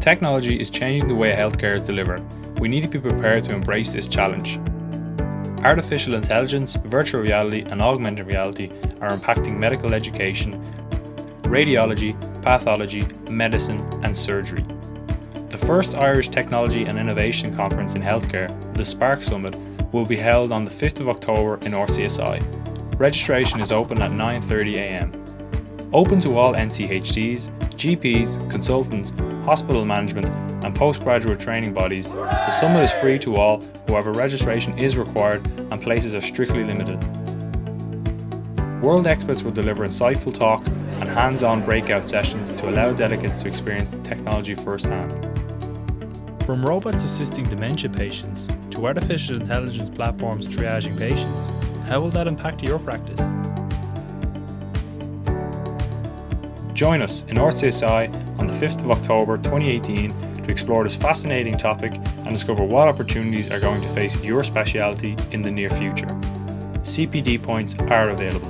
Technology is changing the way healthcare is delivered. We need to be prepared to embrace this challenge. Artificial intelligence, virtual reality and augmented reality are impacting medical education, radiology, pathology, medicine and surgery. The first Irish Technology and Innovation Conference in Healthcare, the Spark Summit, will be held on the 5th of October in RCSI. Registration is open at 9:30 a.m. Open to all NCHDs, GPs, consultants, hospital management and postgraduate training bodies. The summit is free to all, however registration is required and places are strictly limited. World experts will deliver insightful talks and hands-on breakout sessions to allow delegates to experience technology firsthand. From robots assisting dementia patients to artificial intelligence platforms triaging patients, how will that impact your practice? Join us in RCSI on the 5th of October 2018 to explore this fascinating topic and discover what opportunities are going to face your specialty in the near future. CPD points are available.